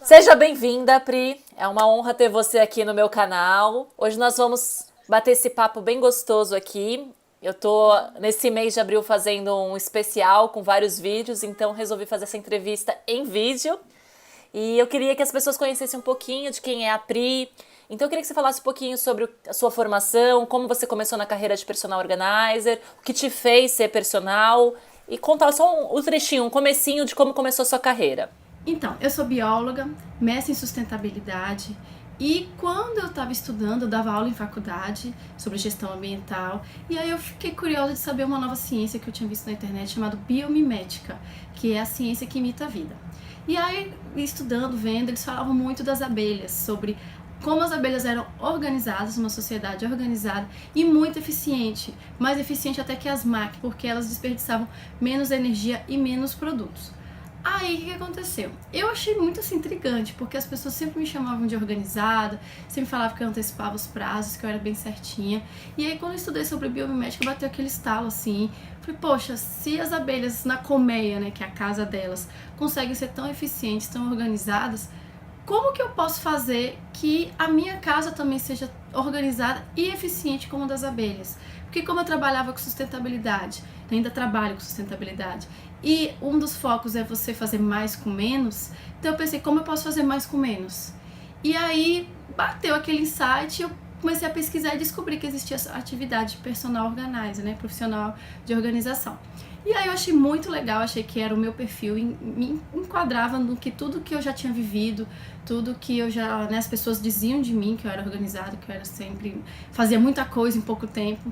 Seja bem-vinda, Pri. É uma honra ter você aqui no meu canal. Hoje nós vamos bater esse papo bem gostoso aqui. Eu tô nesse mês de abril fazendo um especial com vários vídeos, então resolvi fazer essa entrevista em vídeo. E eu queria que as pessoas conhecessem um pouquinho de quem é a Pri. Então eu queria que você falasse um pouquinho sobre a sua formação, como você começou na carreira de personal organizer, o que te fez ser personal e contar só um trechinho, um comecinho de como começou a sua carreira. Então, eu sou bióloga, mestre em sustentabilidade, e quando eu estava estudando, eu dava aula em faculdade sobre gestão ambiental, e aí eu fiquei curiosa de saber uma nova ciência que eu tinha visto na internet chamada biomimética, que é a ciência que imita a vida. E aí, estudando, vendo, eles falavam muito das abelhas, sobre como as abelhas eram organizadas, uma sociedade organizada e muito eficiente, mais eficiente até que as máquinas, porque elas desperdiçavam menos energia e menos produtos. Aí, o que aconteceu? Eu achei muito assim, intrigante, porque as pessoas sempre me chamavam de organizada, sempre falavam que eu antecipava os prazos, que eu era bem certinha. E aí, quando eu estudei sobre biomimética, bateu aquele estalo assim. Falei, poxa, se as abelhas na colmeia, né, que é a casa delas, conseguem ser tão eficientes, tão organizadas, como que eu posso fazer que a minha casa também seja organizada e eficiente como a das abelhas? Porque como eu trabalhava com sustentabilidade, ainda trabalho com sustentabilidade, e um dos focos é você fazer mais com menos, então eu pensei, como eu posso fazer mais com menos? E aí bateu aquele insight, eu comecei a pesquisar e descobri que existia essa atividade de personal organizer, né, profissional de organização. E aí eu achei muito legal, achei que era o meu perfil, me enquadrava no que tudo que eu já tinha vivido, tudo que eu já, né, as pessoas diziam de mim, que eu era organizada, que eu era sempre, fazia muita coisa em pouco tempo.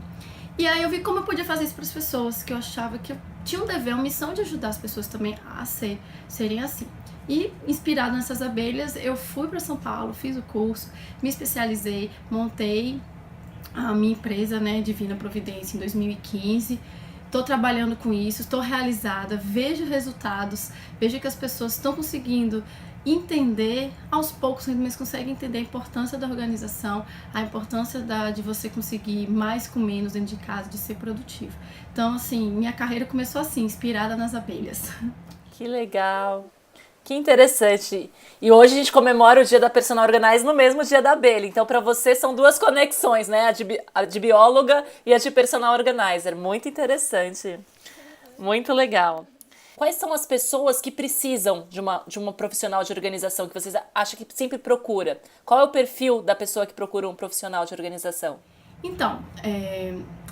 E aí eu vi como eu podia fazer isso para as pessoas, que eu achava que eu tinha um dever, uma missão de ajudar as pessoas também a serem assim. E inspirado nessas abelhas, eu fui para São Paulo, fiz o curso, me especializei, montei a minha empresa, né, Divina Providência, em 2015. Estou trabalhando com isso, estou realizada, vejo resultados, vejo que as pessoas estão conseguindo entender, aos poucos, mas conseguem entender a importância da organização, a importância de você conseguir mais com menos dentro de casa, de ser produtivo. Então, assim, minha carreira começou assim, inspirada nas abelhas. Que legal. Que interessante. E hoje a gente comemora o dia da personal organizer no mesmo dia da abelha. Então, para você, são duas conexões, né? A de bióloga e a de personal organizer. Muito interessante. Muito legal. Quais são as pessoas que precisam de uma profissional de organização que vocês acham que sempre procura? Qual é o perfil da pessoa que procura um profissional de organização? Então,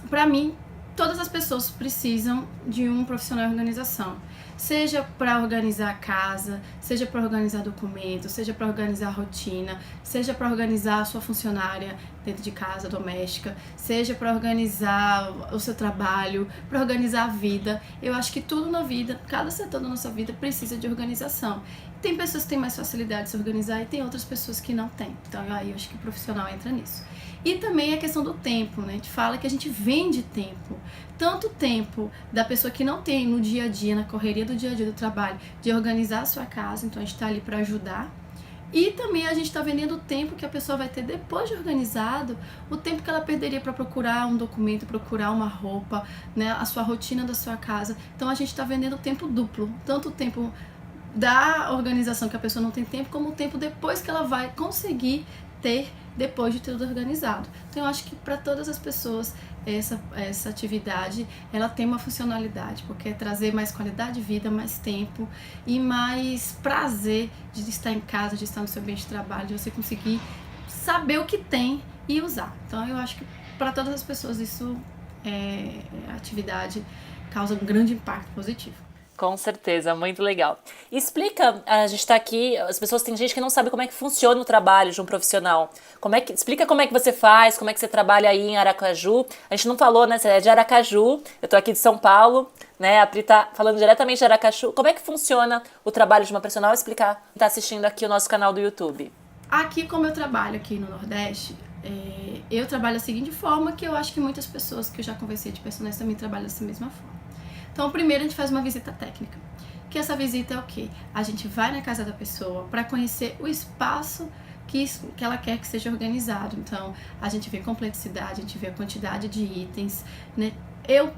para mim, todas as pessoas precisam de um profissional de organização. Seja para organizar a casa, seja para organizar documentos, seja para organizar a rotina, seja para organizar a sua funcionária dentro de casa, doméstica, seja para organizar o seu trabalho, para organizar a vida. Eu acho que tudo na vida, cada setor da nossa vida precisa de organização. Tem pessoas que têm mais facilidade de se organizar e tem outras pessoas que não têm. Então aí eu acho que o profissional entra nisso. E também a questão do tempo, né? A gente fala que a gente vende tempo. Tanto tempo da pessoa que não tem no dia a dia, na correria do dia a dia do trabalho, de organizar a sua casa, então a gente está ali para ajudar. E também a gente está vendendo o tempo que a pessoa vai ter depois de organizado, o tempo que ela perderia para procurar um documento, procurar uma roupa, né, a sua rotina da sua casa. Então a gente está vendendo o tempo duplo, tanto o tempo da organização que a pessoa não tem tempo, como o tempo depois que ela vai conseguir ter depois de tudo organizado. Então eu acho que para todas as pessoas essa atividade ela tem uma funcionalidade, porque é trazer mais qualidade de vida, mais tempo e mais prazer de estar em casa, de estar no seu ambiente de trabalho, de você conseguir saber o que tem e usar. Então eu acho que para todas as pessoas isso a atividade causa um grande impacto positivo. Com certeza, muito legal. Explica, a gente está aqui, as pessoas tem gente que não sabe como é que funciona o trabalho de um profissional. Explica como é que você faz, como é que você trabalha aí em Aracaju. A gente não falou, né? Você é de Aracaju, eu tô aqui de São Paulo, né? A Pri tá falando diretamente de Aracaju. Como é que funciona o trabalho de uma profissional? Explicar quem tá assistindo aqui o nosso canal do YouTube. Aqui, como eu trabalho aqui no Nordeste, eu trabalho da seguinte forma, que eu acho que muitas pessoas que eu já conversei de personagens também trabalham dessa mesma forma. Então, primeiro a gente faz uma visita técnica, que essa visita é o quê? A gente vai na casa da pessoa para conhecer o espaço que ela quer que seja organizado. Então, a gente vê complexidade, a gente vê a quantidade de itens, né? Eu,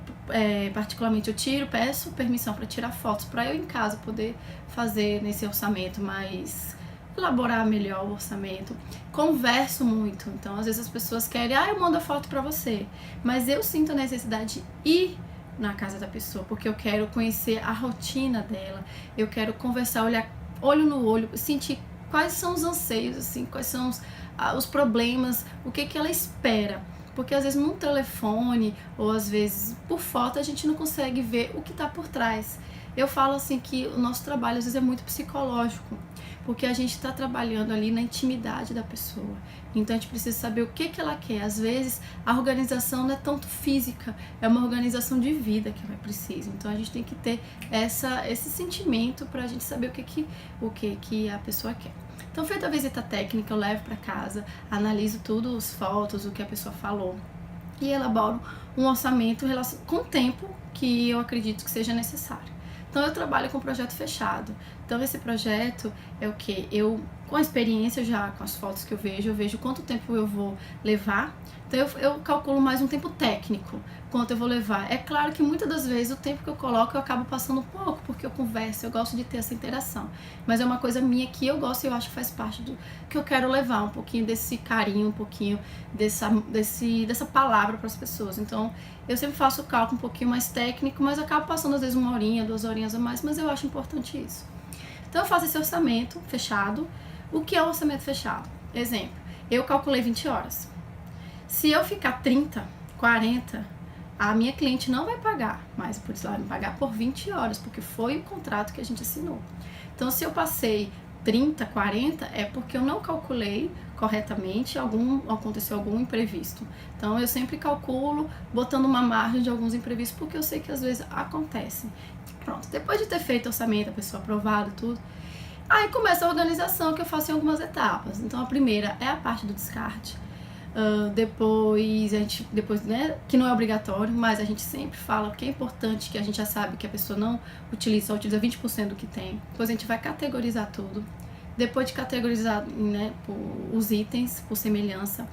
particularmente, peço permissão para tirar fotos, para eu em casa poder fazer nesse orçamento mais elaborar melhor o orçamento. Converso muito, então às vezes as pessoas querem, eu mando a foto pra você, mas eu sinto a necessidade de ir na casa da pessoa, porque eu quero conhecer a rotina dela, eu quero conversar, olhar olho no olho, sentir quais são os anseios, assim, quais são os problemas, o que ela espera. Porque às vezes no telefone, ou às vezes por foto, a gente não consegue ver o que está por trás. Eu falo assim que o nosso trabalho às vezes é muito psicológico, porque a gente está trabalhando ali na intimidade da pessoa. Então a gente precisa saber o que ela quer. Às vezes a organização não é tanto física, é uma organização de vida que ela precisa. Então a gente tem que ter esse sentimento para a gente saber o que a pessoa quer. Então, feita a visita técnica, eu levo para casa, analiso tudo, as fotos, o que a pessoa falou e elaboro um orçamento com o tempo que eu acredito que seja necessário. Então, eu trabalho com projeto fechado. Então, esse projeto é o que? Com a experiência já, com as fotos que eu vejo quanto tempo eu vou levar. Então, eu calculo mais um tempo técnico, quanto eu vou levar. É claro que muitas das vezes o tempo que eu coloco eu acabo passando um pouco, porque eu converso, eu gosto de ter essa interação. Mas é uma coisa minha que eu gosto e eu acho que faz parte do que eu quero levar, um pouquinho desse carinho, um pouquinho dessa palavra para as pessoas. Então, eu sempre faço o cálculo um pouquinho mais técnico, mas eu acabo passando às vezes 1 horinha, 2 horinhas a mais, mas eu acho importante isso. Então, eu faço esse orçamento fechado. O que é um orçamento fechado? Exemplo, eu calculei 20 horas. Se eu ficar 30, 40, a minha cliente não vai pagar, mas por isso ela vai me pagar por 20 horas, porque foi o contrato que a gente assinou. Então, se eu passei 30, 40, é porque eu não calculei corretamente, aconteceu algum imprevisto. Então, eu sempre calculo botando uma margem de alguns imprevistos, porque eu sei que às vezes acontecem. Pronto, depois de ter feito o orçamento, a pessoa aprovado, tudo, aí começa a organização que eu faço em algumas etapas. Então, a primeira é a parte do descarte. Depois, né, que não é obrigatório, mas a gente sempre fala que é importante, que a gente já sabe que a pessoa não utiliza, só utiliza 20% do que tem. Depois a gente vai categorizar tudo. Depois de categorizar, né, os itens, por semelhança,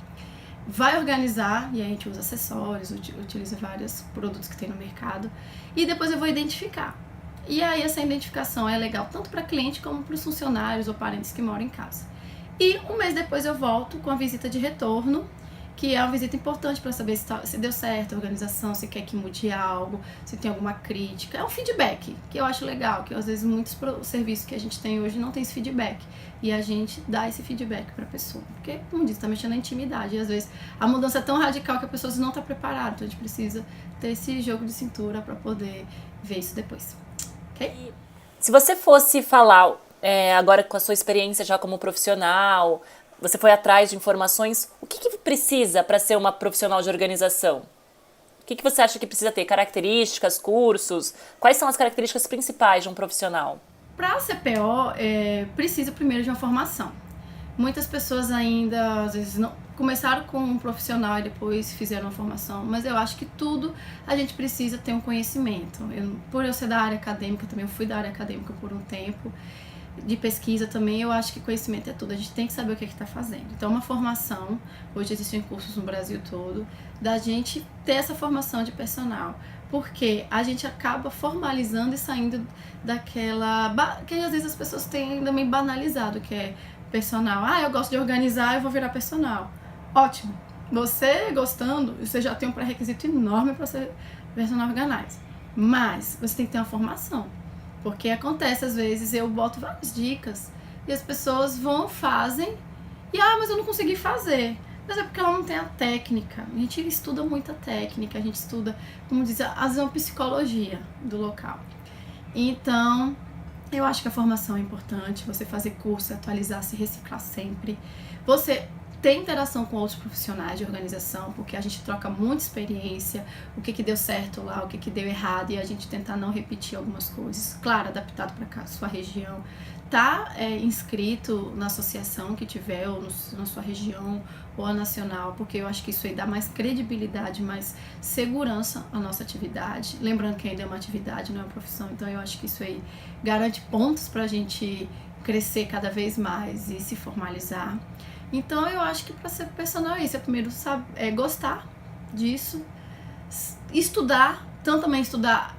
vai organizar, e a gente usa acessórios, utiliza vários produtos que tem no mercado, e depois eu vou identificar. E aí essa identificação é legal tanto para cliente como para os funcionários ou parentes que moram em casa. E um mês depois eu volto com a visita de retorno, que é uma visita importante para saber se deu certo a organização, se quer que mude algo, se tem alguma crítica. É um feedback, que eu acho legal, que às vezes muitos serviços que a gente tem hoje não tem esse feedback. E a gente dá esse feedback para a pessoa. Porque, como disse, está mexendo na intimidade. E às vezes a mudança é tão radical que a pessoa não está preparada. Então a gente precisa ter esse jogo de cintura para poder ver isso depois. Ok? Se você fosse falar, agora com a sua experiência já como profissional, você foi atrás de informações, o que precisa para ser uma profissional de organização? O que você acha que precisa ter? Características, cursos? Quais são as características principais de um profissional? Para a CPO, precisa primeiro de uma formação. Muitas pessoas ainda, às vezes, não começaram com um profissional e depois fizeram uma formação, mas eu acho que tudo a gente precisa ter um conhecimento. Por eu ser da área acadêmica também, eu fui da área acadêmica por um tempo, de pesquisa também, eu acho que conhecimento é tudo. A gente tem que saber o que está fazendo. Então, uma formação, hoje existem cursos no Brasil todo, da gente ter essa formação de personal, porque a gente acaba formalizando e saindo daquela que às vezes as pessoas têm também banalizado, que é personal. Eu gosto de organizar, eu vou virar personal. Ótimo. Você gostando, você já tem um pré-requisito enorme para ser personal organizer. Mas você tem que ter uma formação. Porque acontece, às vezes, eu boto várias dicas e as pessoas fazem e, mas eu não consegui fazer. Mas é porque ela não tem a técnica. A gente estuda muita técnica, a gente estuda, como diz, às vezes uma psicologia do local. Então, eu acho que a formação é importante, você fazer curso, atualizar, se reciclar sempre. Você ter interação com outros profissionais de organização, porque a gente troca muita experiência, o que deu certo lá, o que deu errado, e a gente tentar não repetir algumas coisas. Claro, adaptado para sua região. Tá inscrito na associação que tiver, ou na sua região, ou a nacional, porque eu acho que isso aí dá mais credibilidade, mais segurança à nossa atividade. Lembrando que ainda é uma atividade, não é uma profissão, então eu acho que isso aí garante pontos para a gente crescer cada vez mais e se formalizar. Então, eu acho que para ser personal é isso. Primeiro, gostar disso, estudar, tanto também estudar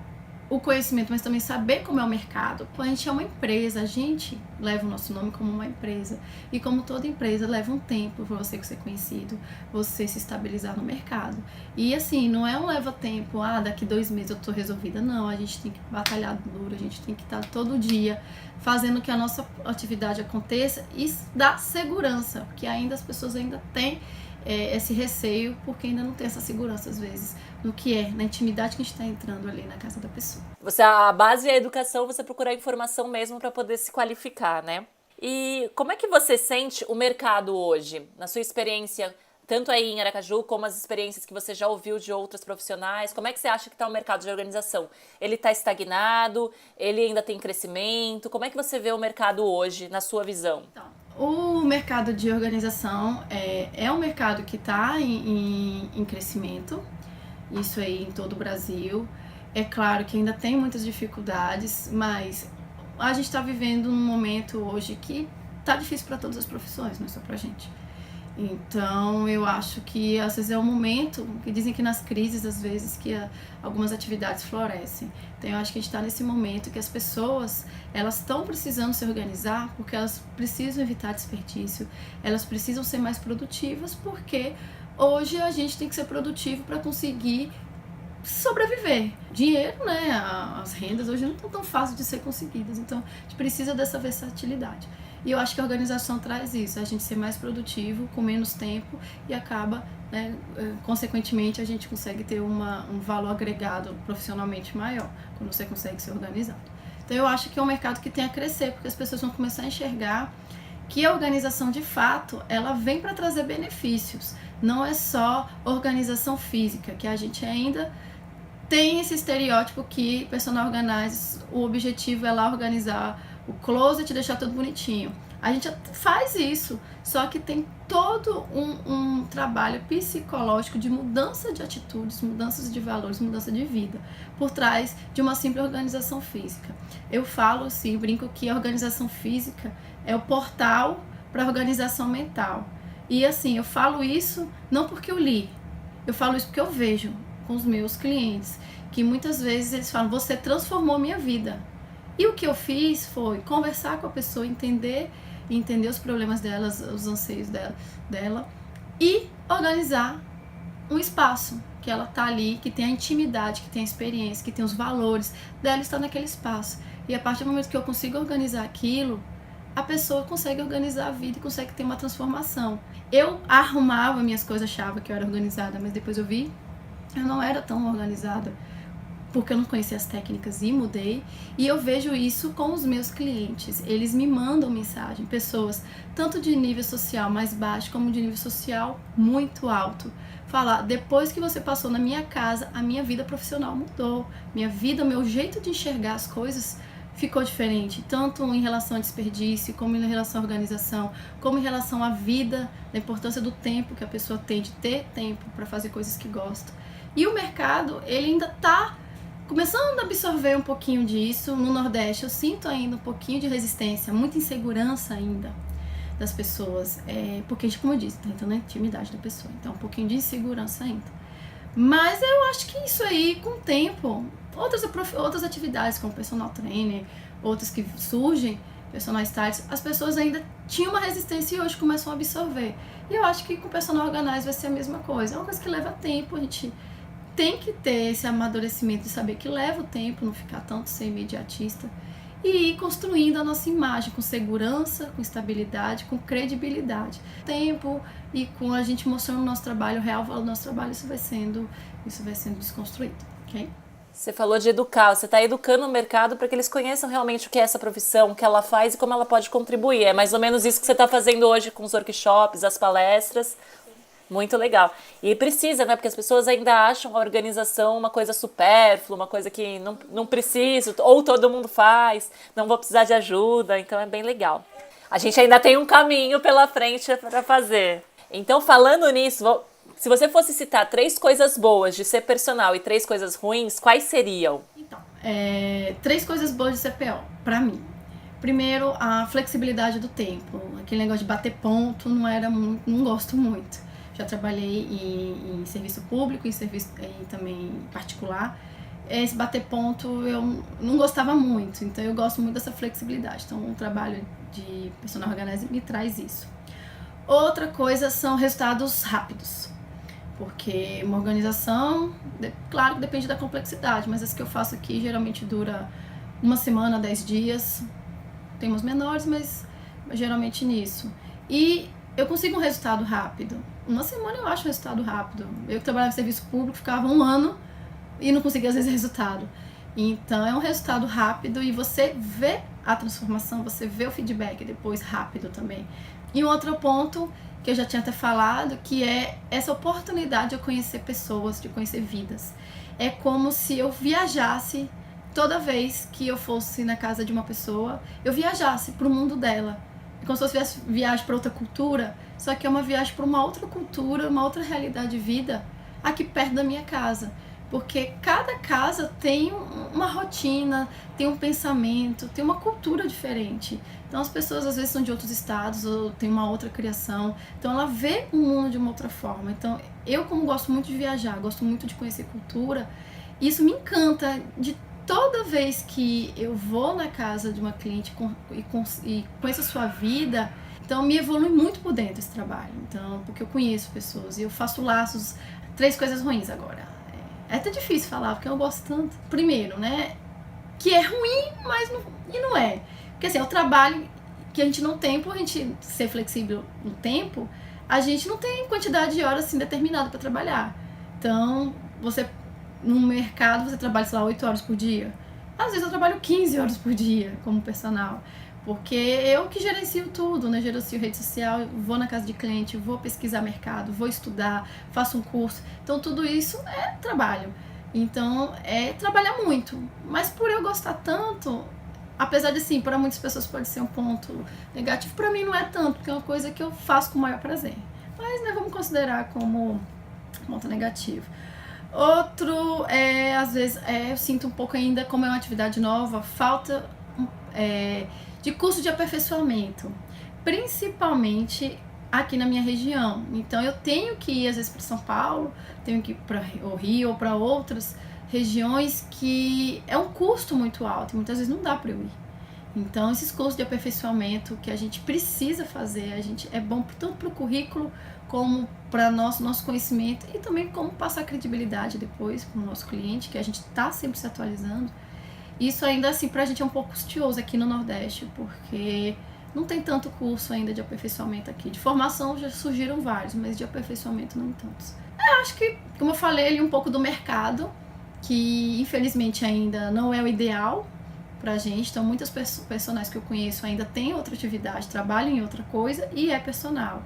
o conhecimento, mas também saber como é o mercado. A gente é uma empresa, a gente leva o nosso nome como uma empresa. E como toda empresa, leva um tempo para você ser conhecido, você se estabilizar no mercado. E assim, não é um leva-tempo, daqui 2 meses eu tô resolvida. Não, a gente tem que batalhar duro, a gente tem que estar todo dia fazendo que a nossa atividade aconteça e dar segurança, porque ainda as pessoas ainda têm esse receio, porque ainda não tem essa segurança às vezes no que na intimidade que a gente está entrando ali na casa da pessoa. A base é a educação, você procurar informação mesmo para poder se qualificar, né? E como é que você sente o mercado hoje, na sua experiência, tanto aí em Aracaju, como as experiências que você já ouviu de outros profissionais? Como é que você acha que está o mercado de organização? Ele está estagnado? Ele ainda tem crescimento? Como é que você vê o mercado hoje, na sua visão? Então, o mercado de organização é um mercado que está em crescimento, isso aí em todo o Brasil. É claro que ainda tem muitas dificuldades, mas a gente está vivendo um momento hoje que está difícil para todas as profissões, não é só para a gente. Então eu acho que às vezes é um momento, que dizem que nas crises às vezes que algumas atividades florescem. Então eu acho que a gente está nesse momento que as pessoas, elas estão precisando se organizar porque elas precisam evitar desperdício, elas precisam ser mais produtivas, porque hoje a gente tem que ser produtivo para conseguir sobreviver. Dinheiro, né, as rendas hoje não estão tão fáceis de ser conseguidas, então a gente precisa dessa versatilidade. E eu acho que a organização traz isso, a gente ser mais produtivo, com menos tempo, e acaba, né, consequentemente, a gente consegue ter um valor agregado profissionalmente maior, quando você consegue ser organizado. Então eu acho que é um mercado que tem a crescer, porque as pessoas vão começar a enxergar que a organização, de fato, ela vem para trazer benefícios. Não é só organização física, que a gente ainda tem esse estereótipo que personal organizer, o objetivo é lá organizar o closet e deixar tudo bonitinho. A gente faz isso, só que tem todo um trabalho psicológico de mudança de atitudes, mudanças de valores, mudança de vida, por trás de uma simples organização física. Eu falo assim, brinco que a organização física é o portal para a organização mental. E assim, eu falo isso não porque eu li, eu falo isso porque eu vejo com os meus clientes, que muitas vezes eles falam, você transformou minha vida. E o que eu fiz foi conversar com a pessoa, entender os problemas dela, os anseios dela e organizar um espaço que ela tá ali, que tem a intimidade, que tem a experiência, que tem os valores dela estar naquele espaço. E a partir do momento que eu consigo organizar aquilo, a pessoa consegue organizar a vida e consegue ter uma transformação. Eu arrumava minhas coisas, achava que eu era organizada, mas depois eu vi, eu não era tão organizada, porque eu não conhecia as técnicas e mudei. E eu vejo isso com os meus clientes. Eles me mandam mensagem, pessoas tanto de nível social mais baixo como de nível social muito alto. Falar, depois que você passou na minha casa, a minha vida profissional mudou. Minha vida, meu jeito de enxergar as coisas ficou diferente, tanto em relação a desperdício, como em relação à organização, como em relação à vida, da importância do tempo que a pessoa tem, de ter tempo para fazer coisas que gosta. E o mercado, ele ainda está começando a absorver um pouquinho disso. No Nordeste eu sinto ainda um pouquinho de resistência, muita insegurança ainda das pessoas, porque, como eu disse, tá entrando na intimidade da pessoa, então um pouquinho de insegurança ainda. Mas eu acho que isso aí, com o tempo, outras atividades como personal trainer, outras que surgem, personal stylist, as pessoas ainda tinham uma resistência e hoje começam a absorver. E eu acho que com o personal organizer vai ser a mesma coisa. É uma coisa que leva tempo, a gente tem que ter esse amadurecimento de saber que leva o tempo, não ficar tanto ser imediatista, e ir construindo a nossa imagem com segurança, com estabilidade, com credibilidade. Tempo e com a gente mostrando o nosso trabalho, o real valor do nosso trabalho, isso vai sendo desconstruído, ok? Você falou de educar, você está educando o mercado para que eles conheçam realmente o que é essa profissão, o que ela faz e como ela pode contribuir. É mais ou menos isso que você está fazendo hoje com os workshops, as palestras. Muito legal. E precisa, né? Porque as pessoas ainda acham a organização uma coisa supérflua, uma coisa que não preciso, ou todo mundo faz, não vou precisar de ajuda, então é bem legal. A gente ainda tem um caminho pela frente para fazer. Então, falando nisso, se você fosse citar 3 coisas boas de ser personal e 3 coisas ruins, quais seriam? Então, 3 coisas boas de ser PO, pra mim. Primeiro, a flexibilidade do tempo. Aquele negócio de bater ponto não gosto muito. Já trabalhei em serviço público, em serviço também particular, esse bater ponto eu não gostava muito, então eu gosto muito dessa flexibilidade. Então o trabalho de personal organizer me traz isso. Outra coisa são resultados rápidos, porque uma organização, claro que depende da complexidade, mas essa que eu faço aqui geralmente dura uma semana, 10 dias, tem umas menores, mas geralmente nisso. E eu consigo um resultado rápido. Uma semana eu acho um resultado rápido. Eu que trabalhava em serviço público, ficava um ano e não conseguia às vezes resultado. Então é um resultado rápido e você vê a transformação, você vê o feedback depois rápido também. E um outro ponto que eu já tinha até falado, que é essa oportunidade de eu conhecer pessoas, de conhecer vidas. É como se eu viajasse toda vez que eu fosse na casa de uma pessoa, eu viajasse para o mundo dela. É como se fosse viagem para outra cultura, só que é uma viagem para uma outra cultura, uma outra realidade de vida, aqui perto da minha casa. Porque cada casa tem uma rotina, tem um pensamento, tem uma cultura diferente. Então as pessoas às vezes são de outros estados ou tem uma outra criação. Então ela vê o mundo de uma outra forma. Então eu, como gosto muito de viajar, gosto muito de conhecer cultura, isso me encanta de toda vez que eu vou na casa de uma cliente e conheço a sua vida. Então me evolui muito por dentro esse trabalho. Então, porque eu conheço pessoas e eu faço laços. 3 coisas ruins agora. É até difícil falar, porque eu gosto tanto. Primeiro, né, que é ruim, mas não é. Porque assim, é o trabalho que a gente não tem, por a gente ser flexível no tempo, a gente não tem quantidade de horas assim determinada para trabalhar. Então, você, no mercado, você trabalha, sei lá, 8 horas por dia. Às vezes eu trabalho 15 horas por dia como personal. Porque eu que gerencio tudo, né? Gerencio rede social, vou na casa de cliente, vou pesquisar mercado, vou estudar, faço um curso. Então tudo isso é trabalho. Então é trabalhar muito. Mas por eu gostar tanto, apesar de assim, para muitas pessoas pode ser um ponto negativo, para mim não é tanto, porque é uma coisa que eu faço com o maior prazer. Mas né, vamos considerar como ponto negativo. Outro, às vezes, eu sinto um pouco ainda, como é uma atividade nova, falta de curso de aperfeiçoamento, principalmente aqui na minha região. Então eu tenho que ir às vezes para São Paulo, tenho que ir para o Rio ou para outras regiões que é um custo muito alto e muitas vezes não dá para eu ir. Então esses cursos de aperfeiçoamento que a gente precisa fazer, é bom tanto para o currículo como para nosso conhecimento e também como passar credibilidade depois para o nosso cliente, que a gente está sempre se atualizando. Isso ainda assim pra gente é um pouco custoso aqui no Nordeste, porque não tem tanto curso ainda de aperfeiçoamento aqui. De formação já surgiram vários, mas de aperfeiçoamento não tantos. Eu acho que, como eu falei ali, um pouco do mercado, que infelizmente ainda não é o ideal pra gente. Então muitas personagens que eu conheço ainda têm outra atividade, trabalham em outra coisa e é personal.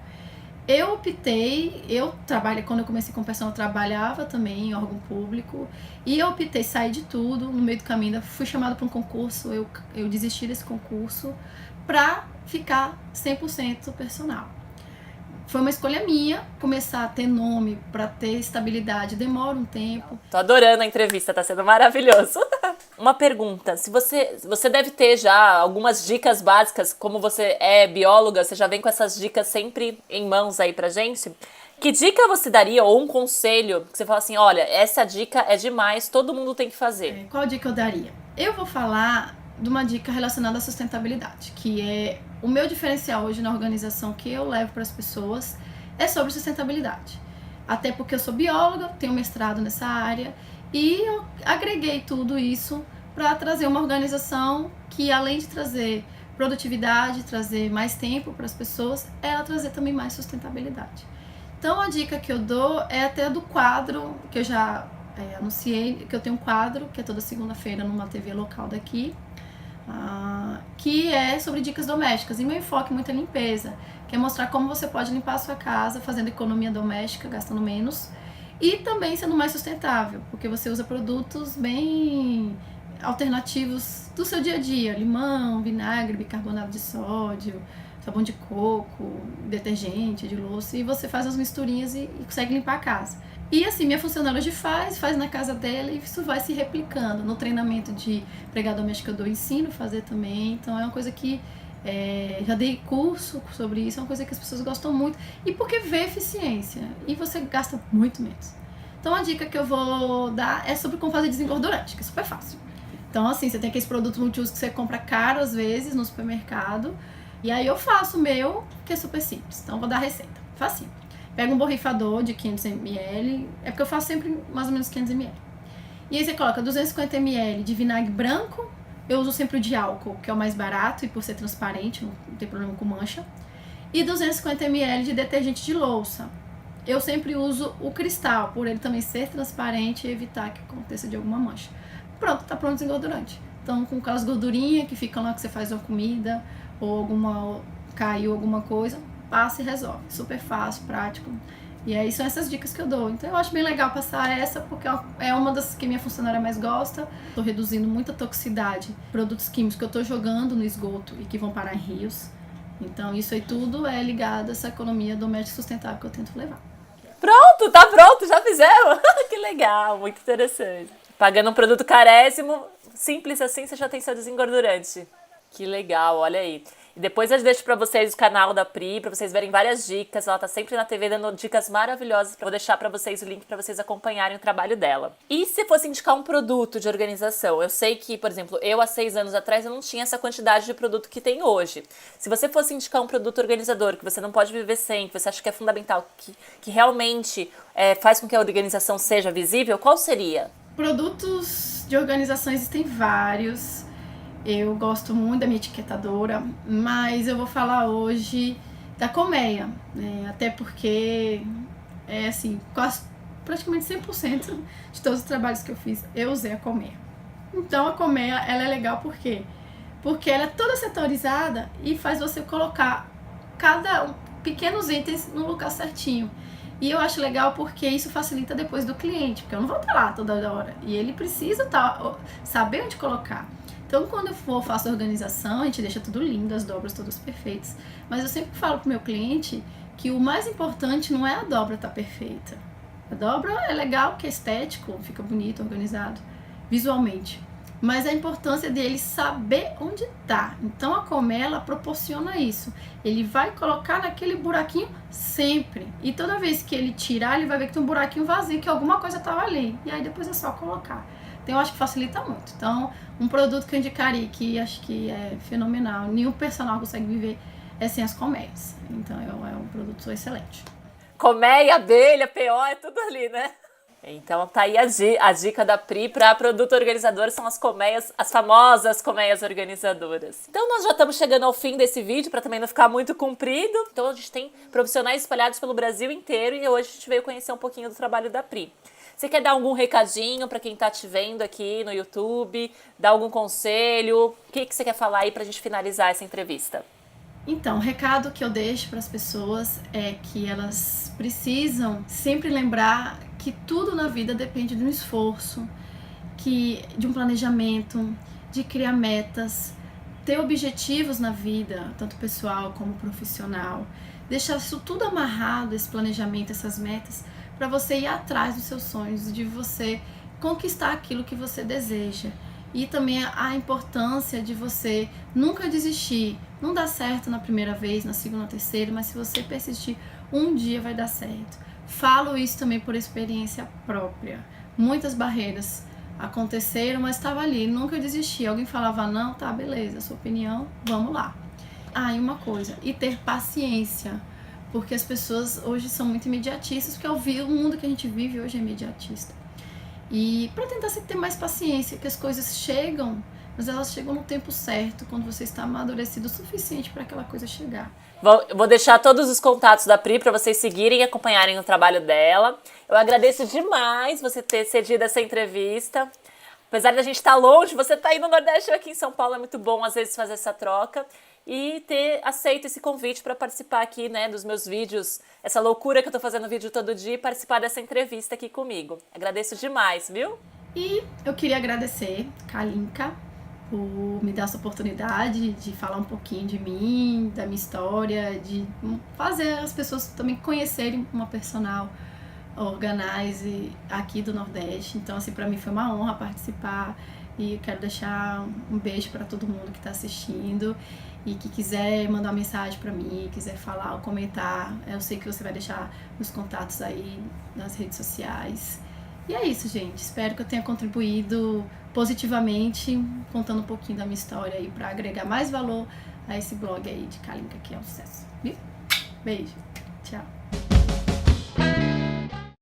Quando eu comecei com personal, eu trabalhava também em órgão público e eu optei sair de tudo, no meio do caminho fui chamada para um concurso, eu desisti desse concurso para ficar 100% personal. Foi uma escolha minha, começar a ter nome, para ter estabilidade, demora um tempo. Tô adorando a entrevista, tá sendo maravilhoso. Uma pergunta, se você deve ter já algumas dicas básicas, como você é bióloga, você já vem com essas dicas sempre em mãos aí pra gente. Que dica você daria, ou um conselho, que você fala assim, olha, essa dica é demais, todo mundo tem que fazer? Qual dica eu daria? Eu vou falar de uma dica relacionada à sustentabilidade, que é o meu diferencial hoje na organização que eu levo para as pessoas, é sobre sustentabilidade. Até porque eu sou bióloga, tenho mestrado nessa área, e eu agreguei tudo isso para trazer uma organização que, além de trazer produtividade, trazer mais tempo para as pessoas, ela trazer também mais sustentabilidade. Então a dica que eu dou é até do quadro, que eu já anunciei, que eu tenho um quadro, que é toda segunda-feira numa TV local daqui, que é sobre dicas domésticas. E meu enfoque muito é limpeza, que é mostrar como você pode limpar a sua casa, fazendo economia doméstica, gastando menos, e também sendo mais sustentável, porque você usa produtos bem alternativos do seu dia a dia, limão, vinagre, bicarbonato de sódio, sabão de coco, detergente de louça, e você faz as misturinhas e consegue limpar a casa. E assim, minha funcionária hoje faz na casa dela, e isso vai se replicando. No treinamento de empregada doméstica eu ensino a fazer também, então é uma coisa que já dei curso sobre isso, é uma coisa que as pessoas gostam muito, e porque vê eficiência, e você gasta muito menos. Então a dica que eu vou dar é sobre como fazer desengordurante, que é super fácil. Então assim, você tem aqueles produtos multiuso que você compra caro às vezes no supermercado, e aí eu faço o meu, que é super simples. Então eu vou dar a receita, facinho. Pega um borrifador de 500 ml, é porque eu faço sempre mais ou menos 500 ml. E aí você coloca 250 ml de vinagre branco, eu uso sempre o de álcool, que é o mais barato e por ser transparente, não tem problema com mancha. E 250 ml de detergente de louça. Eu sempre uso o cristal, por ele também ser transparente e evitar que aconteça de alguma mancha. Pronto, tá pronto o desengordurante. Então, com aquelas gordurinhas que ficam lá que você faz uma comida, ou caiu alguma coisa, passa e resolve. Super fácil, prático. E aí são essas dicas que eu dou. Então eu acho bem legal passar essa, porque é uma das que minha funcionária mais gosta. Tô reduzindo muita toxicidade, produtos químicos que eu tô jogando no esgoto e que vão parar em rios. Então isso aí tudo é ligado a essa economia doméstica sustentável que eu tento levar. Pronto, tá pronto, já fizemos. Que legal, muito interessante. Pagando um produto carésimo, simples assim, você já tem seu desengordurante. Que legal, olha aí. E depois eu deixo pra vocês o canal da Pri, pra vocês verem várias dicas. Ela tá sempre na TV dando dicas maravilhosas. Vou deixar pra vocês o link pra vocês acompanharem o trabalho dela. E se fosse indicar um produto de organização? Eu sei que, por exemplo, eu há 6 anos atrás eu não tinha essa quantidade de produto que tem hoje. Se você fosse indicar um produto organizador que você não pode viver sem, que você acha que é fundamental, que realmente faz com que a organização seja visível, qual seria? Produtos de organização existem vários. Eu gosto muito da minha etiquetadora, mas eu vou falar hoje da Colmeia, né? Até porque é assim, praticamente 100% de todos os trabalhos que eu fiz, eu usei a Colmeia. Então a Colmeia, ela é legal por quê? Porque ela é toda setorizada e faz você colocar pequenos itens no lugar certinho. E eu acho legal porque isso facilita depois do cliente, porque eu não vou estar lá toda hora. E ele precisa saber onde colocar. Então, quando eu faço a organização, a gente deixa tudo lindo, as dobras todas perfeitas. Mas eu sempre falo pro meu cliente que o mais importante não é a dobra estar perfeita. A dobra é legal, porque é estético, fica bonito, organizado, visualmente. Mas a importância dele saber onde tá. Então, a Colmeia, ela proporciona isso. Ele vai colocar naquele buraquinho sempre. E toda vez que ele tirar, ele vai ver que tem um buraquinho vazio, que alguma coisa estava ali. E aí depois é só colocar. Então eu acho que facilita muito. Então, um produto que eu indicaria, que acho que é fenomenal, nenhum personal consegue viver, é sem as colmeias. Então é um produto excelente. Colmeia, abelha, PO, é tudo ali, né? Então tá aí a dica da Pri para produto organizador, são as colmeias, as famosas colmeias organizadoras. Então nós já estamos chegando ao fim desse vídeo, para também não ficar muito comprido. Então a gente tem profissionais espalhados pelo Brasil inteiro e hoje a gente veio conhecer um pouquinho do trabalho da Pri. Você quer dar algum recadinho para quem está te vendo aqui no YouTube? Dar algum conselho? O que você quer falar aí para a gente finalizar essa entrevista? Então, o recado que eu deixo para as pessoas é que elas precisam sempre lembrar que tudo na vida depende de um esforço, de um planejamento, de criar metas, ter objetivos na vida, tanto pessoal como profissional. Deixar isso tudo amarrado, esse planejamento, essas metas, para você ir atrás dos seus sonhos, de você conquistar aquilo que você deseja. E também a importância de você nunca desistir. Não dá certo na primeira vez, na segunda, na terceira, mas se você persistir, um dia vai dar certo. Falo isso também por experiência própria. Muitas barreiras aconteceram, mas estava ali, nunca desisti. Alguém falava, não, tá, beleza, sua opinião, vamos lá. E uma coisa, e ter paciência. Porque as pessoas hoje são muito imediatistas, porque o mundo que a gente vive hoje é imediatista. E para tentar sempre ter mais paciência, que as coisas chegam, mas elas chegam no tempo certo, quando você está amadurecido o suficiente para aquela coisa chegar. Vou deixar todos os contatos da Pri para vocês seguirem e acompanharem o trabalho dela. Eu agradeço demais você ter cedido essa entrevista. Apesar da gente estar longe, você está aí no Nordeste ou aqui em São Paulo, é muito bom às vezes fazer essa troca. E ter aceito esse convite para participar aqui, né, dos meus vídeos, essa loucura que eu tô fazendo vídeo todo dia e participar dessa entrevista aqui comigo. Agradeço demais, viu? E eu queria agradecer, Kalinka, por me dar essa oportunidade de falar um pouquinho de mim, da minha história, de fazer as pessoas também conhecerem uma personal organize aqui do Nordeste. Então, assim, para mim foi uma honra participar e eu quero deixar um beijo para todo mundo que está assistindo. E que quiser mandar uma mensagem para mim, quiser falar ou comentar, eu sei que você vai deixar os contatos aí nas redes sociais. E é isso, gente. Espero que eu tenha contribuído positivamente, contando um pouquinho da minha história aí para agregar mais valor a esse blog aí de Kalinka, que é um sucesso. Viu? Beijo. Tchau.